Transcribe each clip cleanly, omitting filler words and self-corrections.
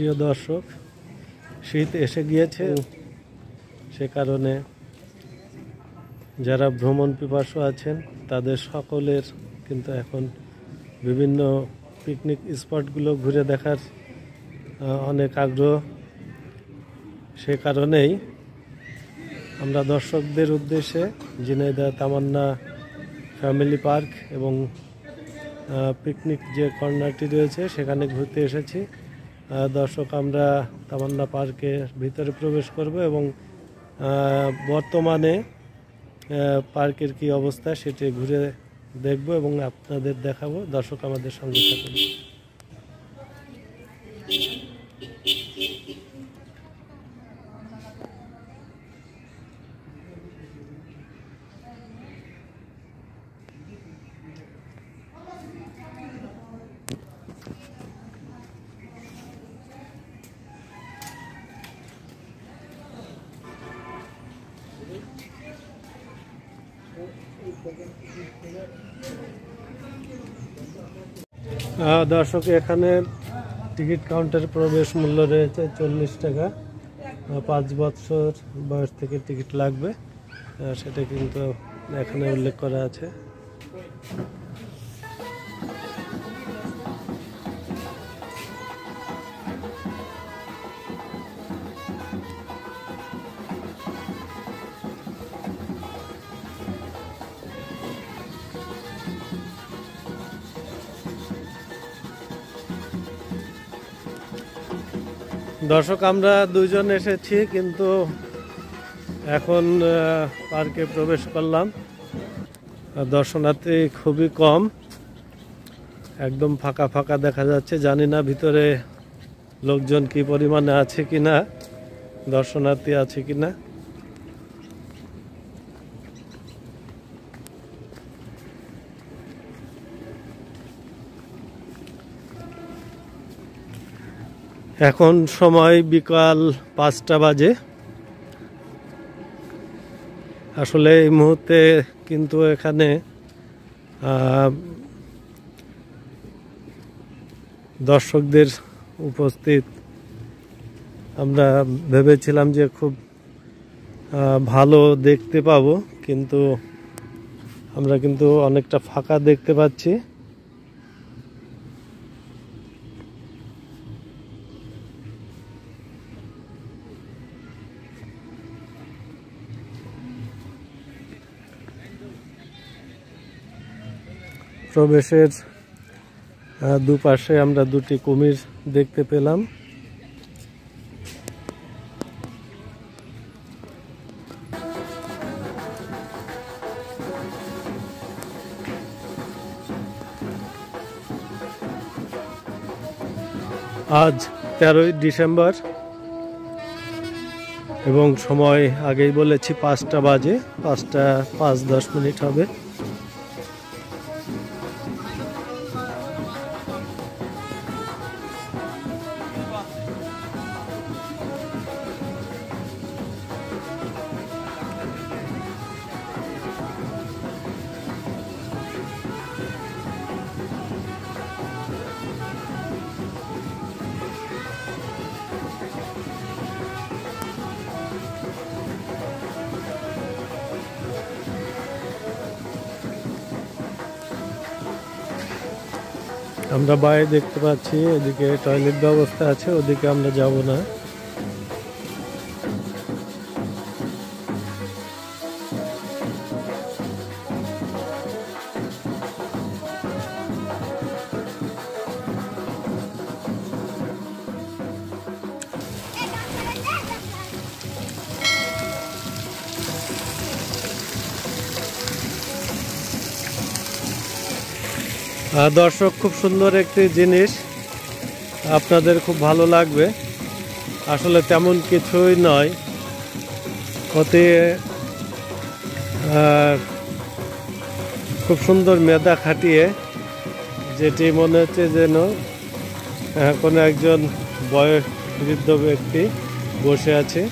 প্রিয় দর্শক, শীত এসে গিয়েছে, সে কারণে যারা ভ্রমণ পিপাসু আছেন তাদের সকলের কিন্তু এখন বিভিন্ন পিকনিক স্পটগুলো ঘুরে দেখার অনেক আগ্রহ। সে কারণেই আমরা দর্শকদের উদ্দেশ্যে ঝিনাইদহ তামান্না ফ্যামিলি পার্ক এবং পিকনিক যে কর্নারটি রয়েছে সেখানে ঘুরতে এসেছি। দর্শক, আমরা তামান্না পার্কের ভিতরে প্রবেশ করব এবং বর্তমানে পার্কের কি অবস্থা সেটি ঘুরে দেখব এবং আপনাদের দেখাবো। দর্শক, আমাদের সঙ্গে থাকুন। দর্শক, এখানে টিকিট কাউন্টার প্রবেশ মূল্য রয়েছে 40 টাকা। 5 বছর বয়স থেকে টিকিট লাগবে, সেটা কিন্তু এখানে উল্লেখ করা আছে। দর্শক, আমরা দুইজন এসেছি, কিন্তু এখন পার্কে প্রবেশ করলাম। দর্শনার্থী খুবই কম, একদম ফাঁকা ফাঁকা দেখা যাচ্ছে। জানি না ভিতরে লোকজন কি পরিমাণে আছে কিনা, দর্শনার্থী আছে কিনা। এখন সময় বিকাল 5টা বাজে। আসলে এই মুহূর্তে কিন্তু এখানে দর্শকদের উপস্থিত আমরা ভেবেছিলাম যে খুব ভালো দেখতে পাবো, কিন্তু আমরা কিন্তু অনেকটা ফাঁকা দেখতে পাচ্ছি। প্রবেশের দুপাশে আমরা দুটি কুমির দেখতে পেলাম। আজ 13ই ডিসেম্বর এবং সময় আগেই বলেছি 5টা বাজে, 5টা 5-10 মিনিট হবে। আমরা বাইরে দেখতে পাচ্ছি এদিকে টয়লেট ব্যবস্থা আছে, ওদিকে আমরা যাব না। দর্শক, খুব সুন্দর একটি জিনিস, আপনাদের খুব ভালো লাগবে। আসলে তেমন কিছুই নয়, ওতে খুব সুন্দর মেধা খাটিয়ে, যেটি মনে হচ্ছে যেন কোনো একজন বৃদ্ধ ব্যক্তি বসে আছে।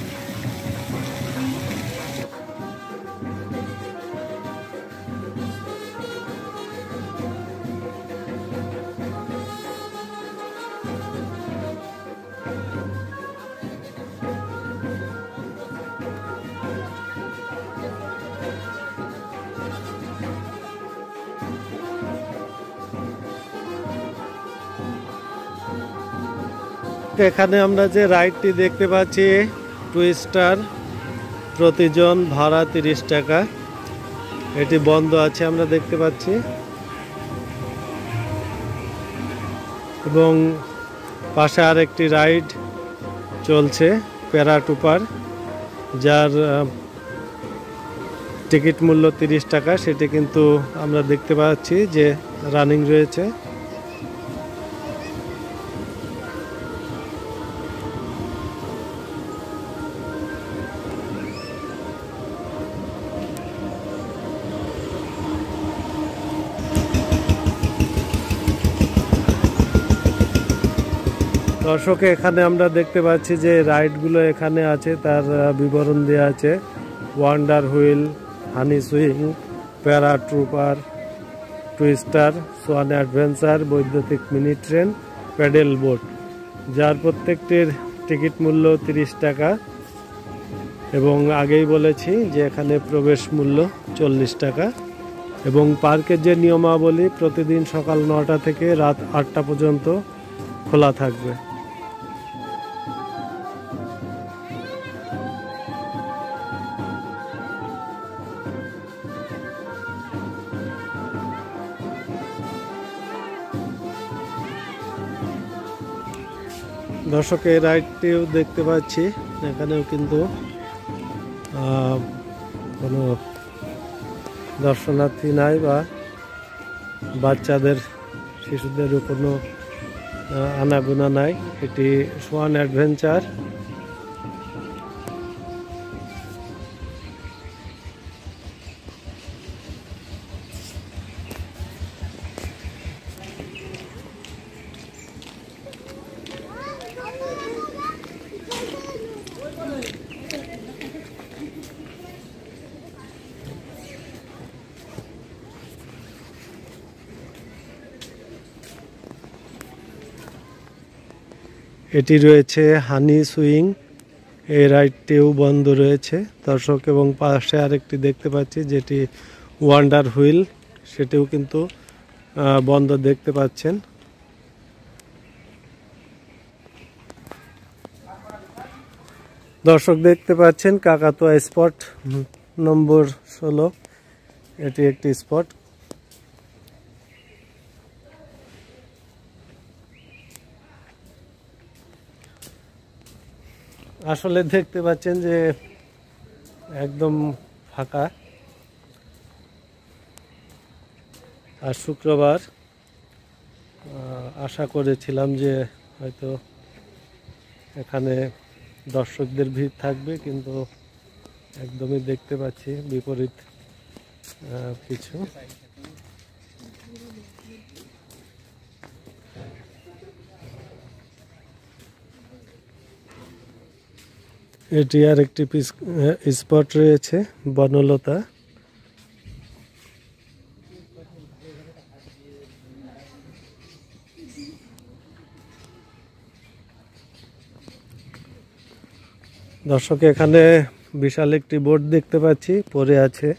এখানে আমরা যে রাইডটি দেখতে পাচ্ছি টুইস্টার, প্রতিজন ভাড়া 30 টাকা। এটি বন্ধ আছে আমরা দেখতে পাচ্ছি, এবং পাশে আরেকটি রাইড চলছে প্যারাটুপার, যার টিকিট মূল্য 30 টাকা। সেটি কিন্তু আমরা দেখতে পাচ্ছি যে রানিং রয়েছে। দর্শক এখানে আমরা দেখতে পাচ্ছি যে রাইডগুলো এখানে আছে, তার বিবরণ দেওয়া আছে। ওয়ান্ডার হুইল, হানি সুইং, প্যারা ট্রুপার, টুইস্টার, সোয়ান অ্যাডভেঞ্চার, বৈদ্যুতিক মিনি ট্রেন, প্যাডেল বোট, যার প্রত্যেকটির টিকিট মূল্য 30 টাকা। এবং আগেই বলেছি যে এখানে প্রবেশ মূল্য 40 টাকা। এবং পার্কের যে নিয়মাবলী, প্রতিদিন সকাল 9টা থেকে রাত 8টা পর্যন্ত খোলা থাকবে। দর্শক এই রাইডটিও দেখতে পাচ্ছি, এখানেও কিন্তু কোনো দর্শনার্থী নাই বা বাচ্চাদের, শিশুদেরও কোনো আনাগোনা নাই। এটি সোয়ান অ্যাডভেঞ্চার। এটি রয়েছে হানি সুইং, এই রাইডটিও বন্ধ রয়েছে দর্শক। এবং পাশে আরেকটি দেখতে পাচ্ছি যেটি ওয়ান্ডার হুইল, সেটিও কিন্তু বন্ধ দেখতে পাচ্ছেন। দর্শক দেখতে পাচ্ছেন কাকাতুয়া স্পট নম্বর 16, এটি একটি স্পট। আসলে দেখতে পাচ্ছেন যে একদম ফাঁকা। আর শুক্রবার, আশা করেছিলাম যে হয়তো এখানে দর্শকদের ভিড় থাকবে, কিন্তু একদমই দেখতে পাচ্ছি বিপরীত কিছু। এটি আর একটি স্পট রয়েছে বনলতা। দর্শক এখানে বিশাল একটি বোট দেখতে পাচ্ছি পড়ে আছে।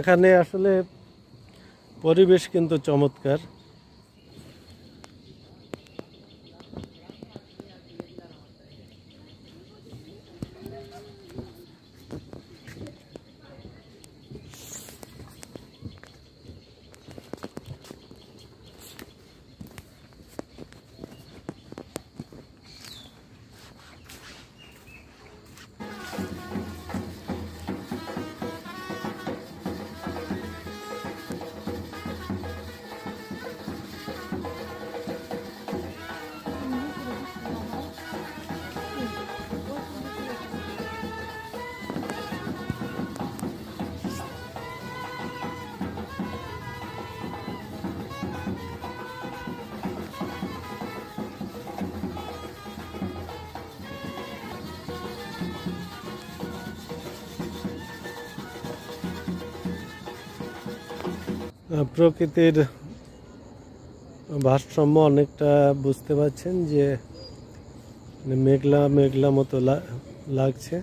এখানে আসলে পরিবেশ কিন্তু চমৎকার। প্রকৃতির ভারসাম্য অনেকটা বুঝতে পারছেন যে মেঘলা মেঘলা মতো লাগছে।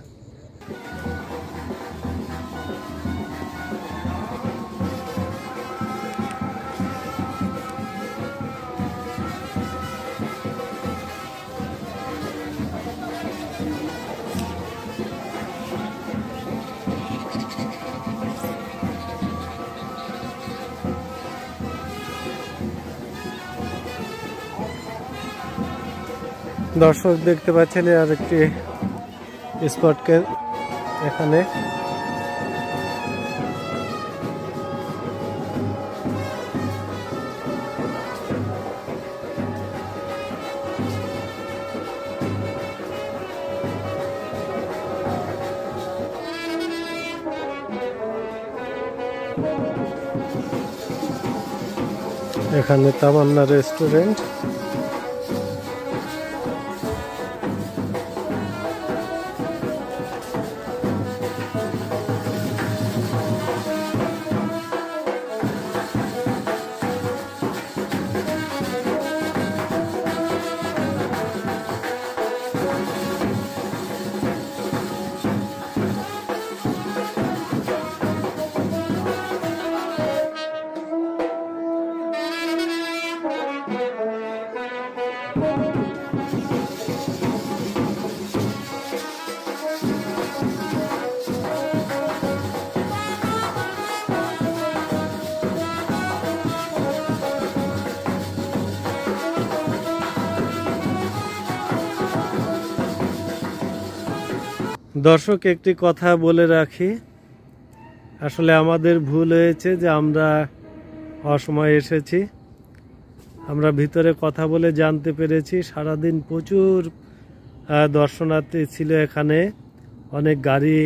দর্শক দেখতে পাচ্ছেন আর একটি স্পটকে এখানে তামান্না রেস্টুরেন্ট। দর্শক একটি কথা বলে রাখি, আসলে আমাদের ভুল হয়েছে যে আমরা অসময়ে এসেছি। আমরা ভিতরে কথা বলে জানতে পেরেছি সারাদিন প্রচুর দর্শনার্থী ছিল এখানে, অনেক গাড়ি,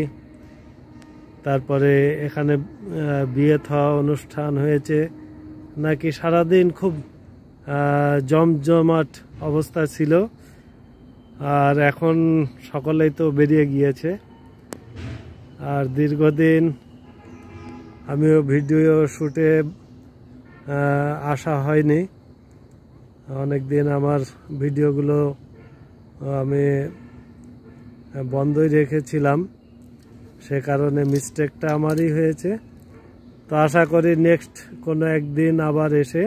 তারপরে এখানে বিয়ে থা অনুষ্ঠান হয়েছে, নাকি সারাদিন খুব জমজমাট অবস্থা ছিল। আর এখন সকলেই তো বেরিয়ে গিয়েছে। আর দীর্ঘদিন আমিও ভিডিও শুটে আসা হয়নি, অনেক দিন আমার ভিডিওগুলো আমি বন্ধই রেখেছিলাম, সে কারণে মিস্টেকটা আমারই হয়েছে। তো আশা করি নেক্সট কোনো একদিন আবার এসে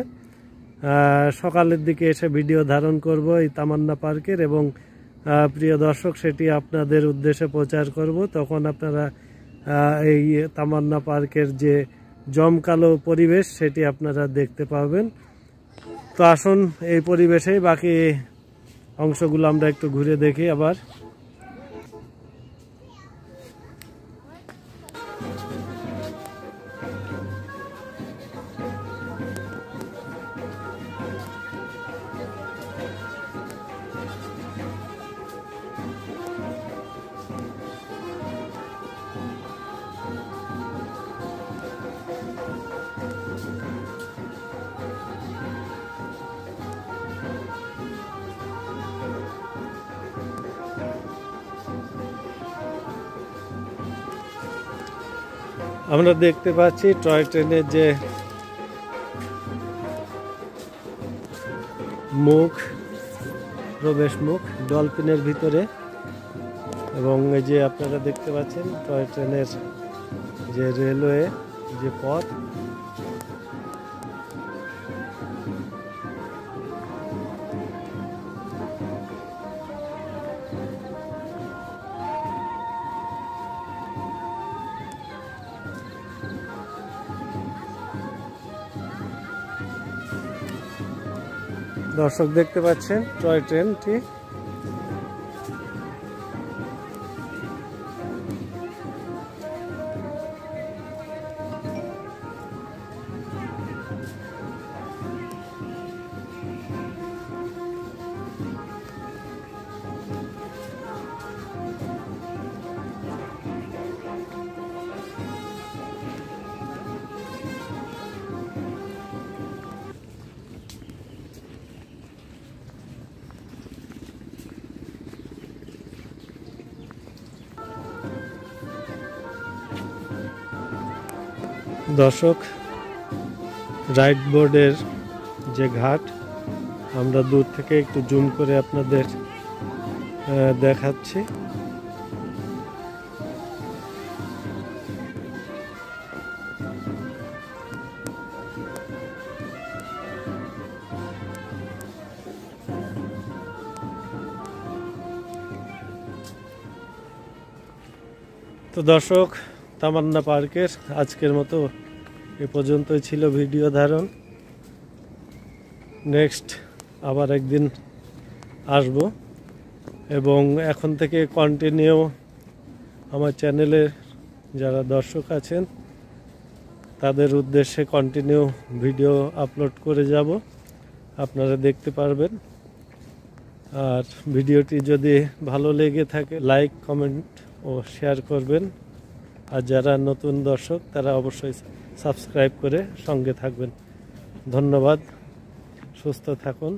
সকালের দিকে এসে ভিডিও ধারণ করব এই তামান্না পার্কের, এবং প্রিয় দর্শক সেটি আপনাদের উদ্দেশ্যে প্রচার করব। তখন আপনারা এই তামান্না পার্কের যে জমকালো পরিবেশ সেটি আপনারা দেখতে পাবেন। তো আসুন এই পরিবেশেই বাকি অংশগুলো আমরা একটু ঘুরে দেখি আবার। আমরা দেখতে পাচ্ছি টয় ট্রেনের যে মুখ, প্রবেশ মুখ ডলফিনের ভিতরে, এবং এই যে আপনারা দেখতে পাচ্ছেন টয় ট্রেনের যে রেলওয়ে যে পথ, দর্শক দেখতে পাচ্ছেন টয় ট্রেনটি। দর্শক রাইড বোর্ডের যে ঘাট, আমরা দূর থেকে একটু জুম করে আপনাদের দেখাচ্ছি। তো দর্শক, তামান্না পার্কের আজকের মতো এ পর্যন্তই ছিল ভিডিও ধারণ। নেক্সট আবার একদিন আসব এবং এখন থেকে কন্টিনিউ আমার চ্যানেলে যারা দর্শক আছেন তাদের উদ্দেশ্যে কন্টিনিউ ভিডিও আপলোড করে যাব, আপনারা দেখতে পারবেন। আর ভিডিওটি যদি ভালো লেগে থাকে লাইক, কমেন্ট ও শেয়ার করবেন। আর যারা নতুন দর্শক তারা অবশ্যই সাবস্ক্রাইব করে সঙ্গে থাকবেন। ধন্যবাদ, সুস্থ থাকুন।